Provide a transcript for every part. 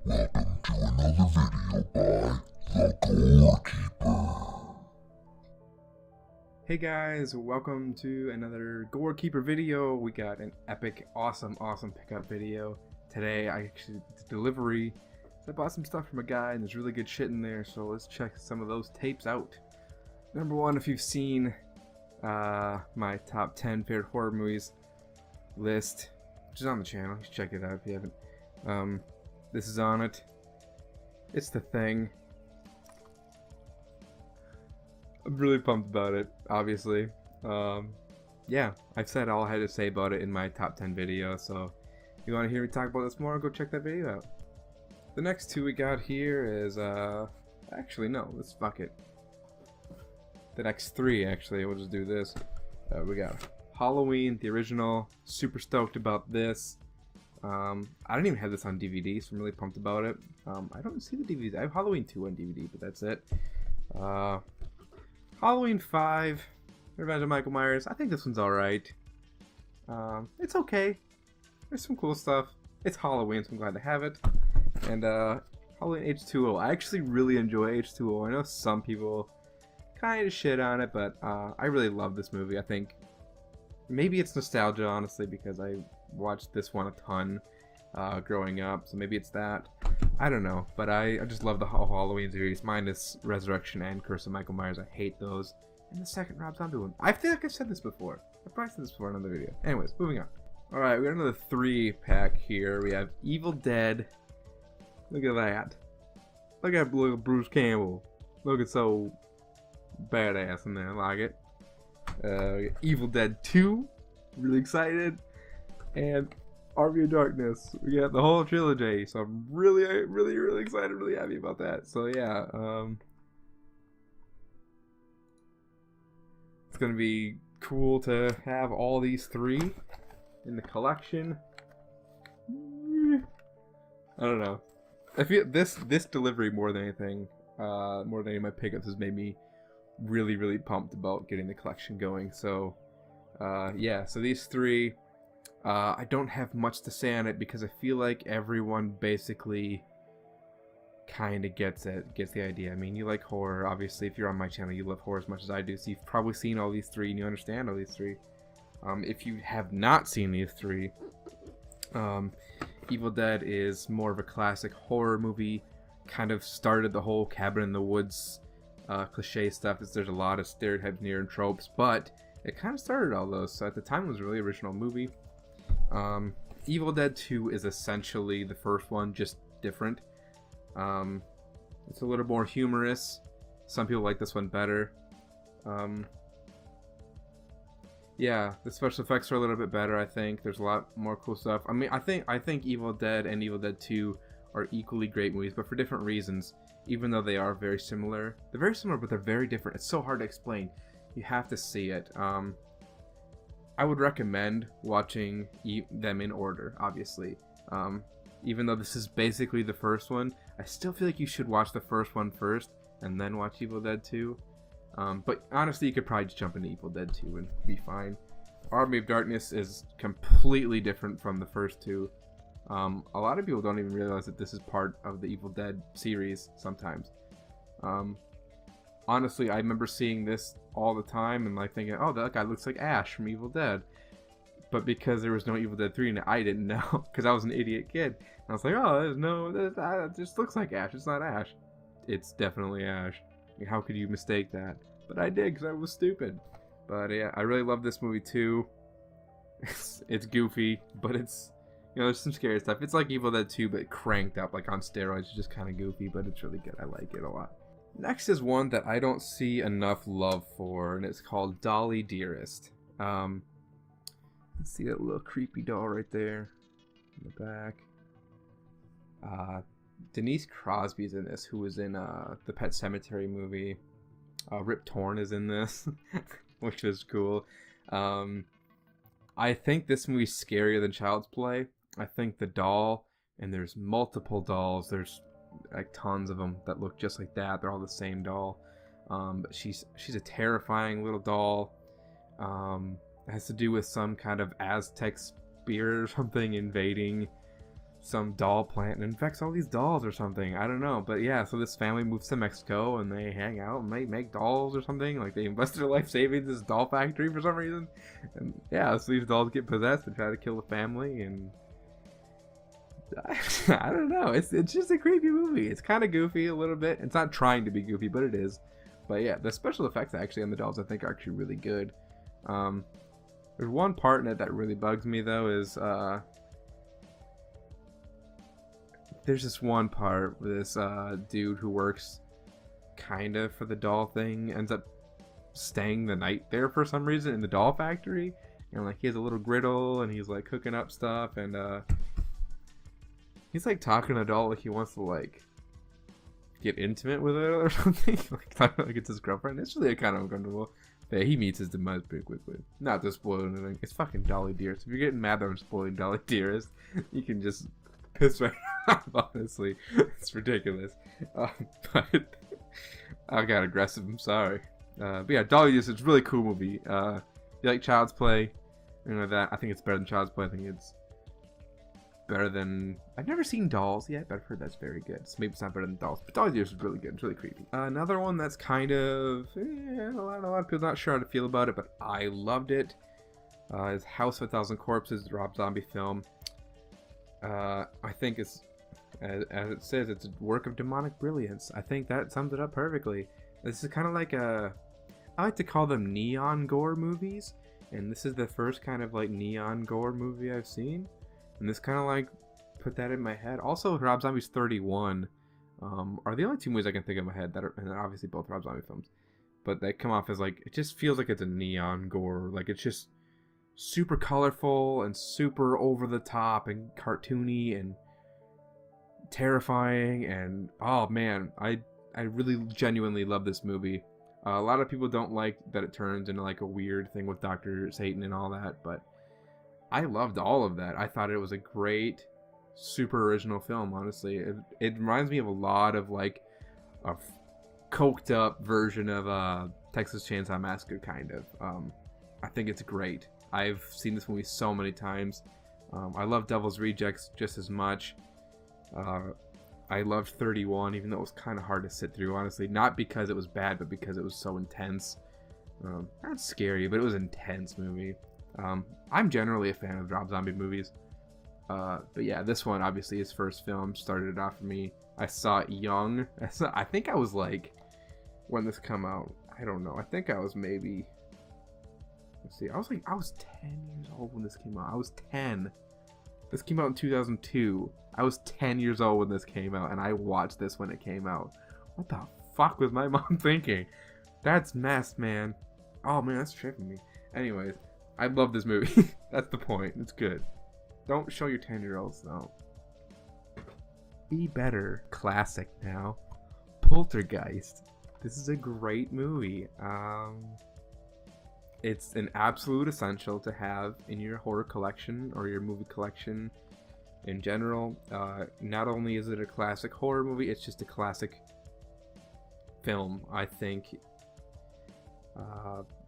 Welcome to another video by the Gorekeeper. Hey guys, welcome to another Gorekeeper video. We got an epic, awesome pickup video. Today I actually did delivery. So I bought some stuff from a guy and there's really good shit in there, so let's check some of those tapes out. Number one, if you've seen my top 10 favorite horror movies list, which is on the channel, you should check it out if you haven't. This is on it. It's The Thing. I'm really pumped about it, obviously. Yeah, I've said all I had to say about it in my top 10 video, so if you want to hear me talk about this more, go check that video out. The next two we got here is, actually no, let's fuck it. The next three, actually, we'll just do this. We got Halloween, the original, super stoked about this. I don't even have this on DVD, so I'm really pumped about it. I don't see the DVDs. I have Halloween 2 on DVD, but that's it. Halloween 5, Revenge of Michael Myers. I think this one's alright. It's okay. There's some cool stuff. It's Halloween, so I'm glad to have it. And Halloween H2O. I actually really enjoy H2O. I know some people kind of shit on it, but I really love this movie. I think maybe it's nostalgia, honestly, because I watched this one a ton growing up, so maybe it's that. I don't know, but I just love the whole Halloween series, minus Resurrection and Curse of Michael Myers. I hate those. And the second Rob Zombie one. I feel like I've said this before. I've probably said this before in another video. Anyways, moving on. Alright, we got another 3-pack here. We have Evil Dead. Look at that. Look at little Bruce Campbell. Looking so badass in there. I like it. Evil Dead 2. Really excited. And Army of Darkness. We got the whole trilogy, so I'm really excited, really happy about that. So yeah, it's gonna be cool to have all these three in the collection. I don't know. I feel this delivery more than anything, more than any of my pickups, has made me really pumped about getting the collection going. So yeah, so these three. I don't have much to say on it because I feel like everyone basically kind of gets the idea. I mean, you like horror, obviously. If you're on my channel, you love horror as much as I do, so you've probably seen all these three and you understand all these three. If you have not seen these three, Evil Dead is more of a classic horror movie. Kind of started the whole cabin in the woods cliche stuff. There's a lot of stereotypes near and tropes, but it kind of started all those. So at the time, it was a really original movie. Evil Dead 2 is essentially the first one, just different. It's a little more humorous. Some people like this one better. Yeah, the special effects are a little bit better, I think. There's a lot more cool stuff. I mean, I think Evil Dead and Evil Dead 2 are equally great movies, but for different reasons. Even though they are very similar. They're very similar, but they're very different. It's so hard to explain. You have to see it. I would recommend watching them in order, obviously. Even though this is basically the first one, I still feel like you should watch the first one first, and then watch Evil Dead 2. But honestly, you could probably just jump into Evil Dead 2 and be fine. Army of Darkness is completely different from the first two. A lot of people don't even realize that this is part of the Evil Dead series sometimes. Honestly, I remember seeing this all the time and like thinking, oh, that guy looks like Ash from Evil Dead. But because there was no Evil Dead 3 and I didn't know, because I was an idiot kid. And I was like, oh, there's no, that just looks like Ash. It's not Ash. It's definitely Ash. I mean, how could you mistake that? But I did, because I was stupid. But yeah, I really love this movie too. It's goofy, but it's, you know, there's some scary stuff. It's like Evil Dead 2, but cranked up, like on steroids. It's just kind of goofy, but it's really good. I like it a lot. Next is one that I don't see enough love for, and it's called Dolly Dearest. See that little creepy doll right there in the back. Denise Crosby's in this, who was in the Pet Sematary movie. Rip Torn is in this, which is cool. I think this movie's scarier than Child's Play. I think the doll, and there's multiple dolls, there's like tons of them that look just like that. They're all the same doll. But she's a terrifying little doll. It has to do with some kind of Aztec spirit or something invading some doll plant and infects all these dolls or something. I don't know. But yeah, so this family moves to Mexico and they hang out and they make dolls or something. Like they invest their life savings in this doll factory for some reason. And yeah, so these dolls get possessed and try to kill the family. And I don't know. It's just a creepy movie. It's kind of goofy a little bit. It's not trying to be goofy, but it is. But yeah, the special effects actually on the dolls I think are actually really good. There's one part in it that really bugs me though is there's this one part where this dude who works kind of for the doll thing ends up staying the night there for some reason in the doll factory, and like he has a little griddle and he's like cooking up stuff, and he's like talking to the doll like he wants to like get intimate with it or something. like it's his girlfriend. It's really kind of uncomfortable. Yeah, he meets his demise pretty quickly. Not to spoil anything. It's fucking Dolly Dearest. If you're getting mad that I'm spoiling Dolly Dearest, you can just piss right off, honestly. It's ridiculous. But I got aggressive, I'm sorry. But yeah, Dolly Dearest is a really cool movie. You like Child's Play, you know that. I think it's better than Child's Play. I think it's better than... I've never seen Dolls yet, but I've heard that's very good. So maybe it's not better than Dolls, but Dolly Dearest is really good. It's really creepy. Another one that's kind of... a lot of people not sure how to feel about it, but I loved it. Is House of a Thousand Corpses, the Rob Zombie film. I think it's, as it says, it's a work of demonic brilliance. I think that sums it up perfectly. This is kind of like a... I like to call them neon gore movies, and this is the first kind of like neon gore movie I've seen. And this kind of like put that in my head. Also, Rob Zombie's 31 are the only two movies I can think of in my head that are, and obviously both Rob Zombie films, but they come off as like, it just feels like it's a neon gore. Like it's just super colorful and super over the top and cartoony and terrifying. And oh man, I really genuinely love this movie. A lot of people don't like that it turns into like a weird thing with Dr. Satan and all that, but I loved all of that. I thought it was a great, super original film, honestly. It reminds me of a lot of, like, a coked up version of Texas Chainsaw Massacre, kind of. I think it's great. I've seen this movie so many times. I love Devil's Rejects just as much. I loved 31, even though it was kind of hard to sit through, honestly. Not because it was bad, but because it was so intense. Not scary, but it was an intense movie. I'm generally a fan of Rob Zombie movies, but yeah, this one, obviously his first film, started it off for me. I saw it young. I think I was like, when this came out, I don't know, I think I was maybe, let's see, I was 10 years old when this came out. I was 10. This came out in 2002. I was 10 years old when this came out, and I watched this when it came out. What the fuck was my mom thinking? That's messed, man. Oh man, that's tripping me. Anyways, I love this movie. That's the point. It's good. Don't show your 10-year-olds, though. Be better. Classic now. Poltergeist. This is a great movie. It's an absolute essential to have in your horror collection or your movie collection in general. Not only is it a classic horror movie, it's just a classic film. I think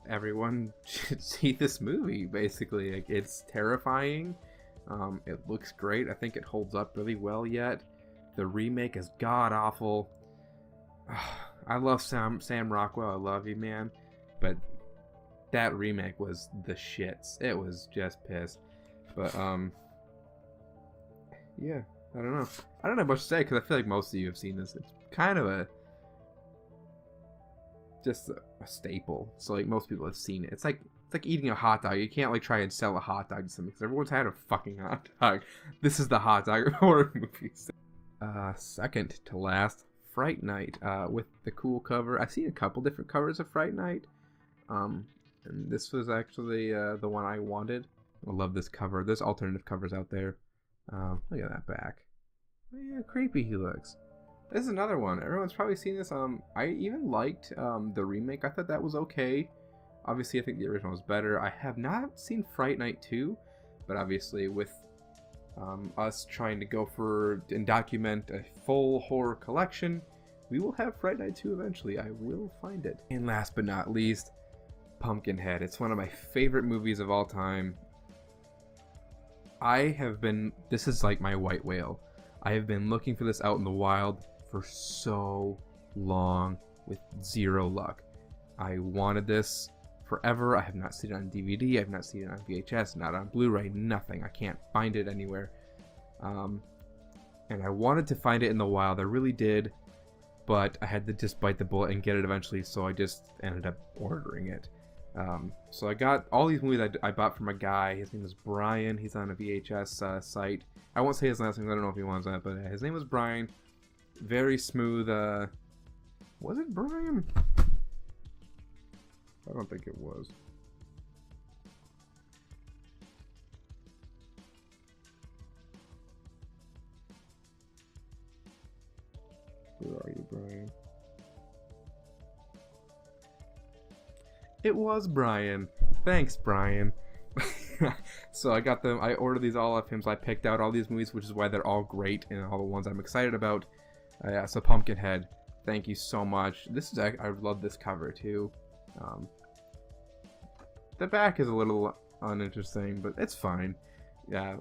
everyone should see this movie, basically. Like, it's terrifying. It looks great. I think it holds up really well yet. The remake is god-awful. I love Sam Rockwell. I love you, man. But that remake was the shits. It was just piss. But, yeah, I don't know. I don't have much to say because I feel like most of you have seen this. It's kind of just a staple. So like most people have seen it. It's like eating a hot dog. You can't like try and sell a hot dog to somebody because everyone's had a fucking hot dog. This is the hot dog horror movies. Second to last, Fright Night, with the cool cover. I've seen a couple different covers of Fright Night, and this was actually the one I wanted. I love this cover. There's alternative covers out there. Look at that back. Yeah, creepy he looks. This is another one. Everyone's probably seen this. I even liked the remake. I thought that was okay. Obviously, I think the original was better. I have not seen Fright Night 2, but obviously with us trying to go for and document a full horror collection, we will have Fright Night 2 eventually. I will find it. And last but not least, Pumpkinhead. It's one of my favorite movies of all time. This is like my white whale. I have been looking for this out in the wild for so long with zero luck. I wanted this forever. I have not seen it on DVD. I have not seen it on VHS, not on Blu-ray, nothing. I can't find it anywhere. And I wanted to find it in the wild. I really did, but I had to just bite the bullet and get it eventually, so I just ended up ordering it. So I got all these movies I bought from a guy. His name is Brian. He's on a VHS site. I won't say his last name. I don't know if he wants that, but his name was Brian. Very smooth. Was it Brian? I don't think it was. Where are you, Brian? It was Brian. Thanks, Brian. So I got them. I ordered these all off him. So I picked out all these movies, which is why they're all great and all the ones I'm excited about. Yeah, so Pumpkinhead, thank you so much. This is I love this cover too. The back is a little uninteresting, but it's fine. Yeah.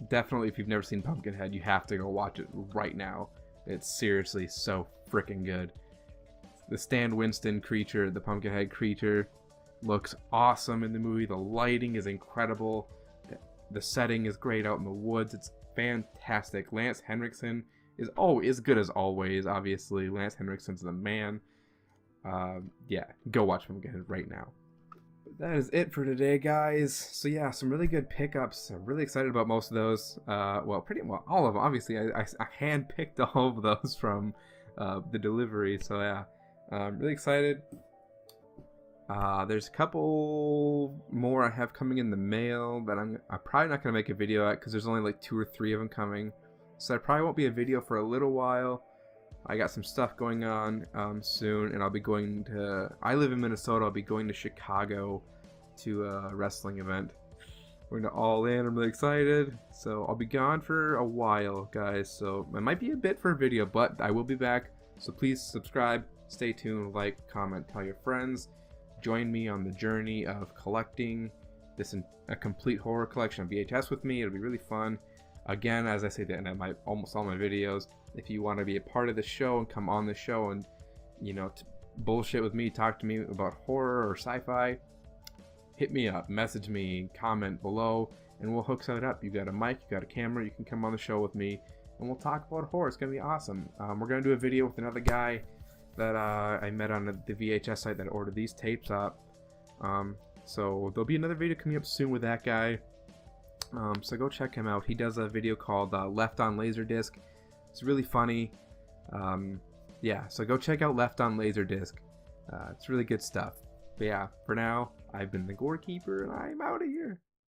Definitely, if you've never seen Pumpkinhead, you have to go watch it right now. It's seriously so freaking good. The Stan Winston creature, the Pumpkinhead creature, looks awesome in the movie. The lighting is incredible. The setting is great out in the woods. It's fantastic. Lance Henriksen is as good as always. Obviously, Lance Henriksen's the man. Yeah, go watch Pumpkinhead right now. That is it for today, guys. So yeah, some really good pickups. I'm really excited about most of those. Well, pretty well all of them. Obviously, I hand-picked all of those from the delivery. So yeah, I'm really excited. There's a couple more I have coming in the mail that I'm probably not gonna make a video at because there's only like 2 or 3 of them coming. So there probably won't be a video for a little while. I got some stuff going on soon, and I'll be going to... I live in Minnesota. I'll be going to Chicago to a wrestling event. We're going to All In. I'm really excited. So I'll be gone for a while, guys. So it might be a bit for a video, but I will be back. So please subscribe, stay tuned, like, comment, tell your friends. Join me on the journey of collecting a complete horror collection of VHS with me. It'll be really fun. Again, as I say at the end of almost all my videos, if you want to be a part of the show and come on the show and, you know, bullshit with me, talk to me about horror or sci-fi, hit me up, message me, comment below, and we'll hook something up. You got a mic, you got a camera, you can come on the show with me, and we'll talk about horror. It's going to be awesome. We're going to do a video with another guy that I met on the VHS site that ordered these tapes up. So there'll be another video coming up soon with that guy. So go check him out. He does a video called Left on Laserdisc. It's really funny. Yeah, so go check out Left on Laserdisc. It's really good stuff. But yeah, for now, I've been the Gore Keeper, and I'm out of here.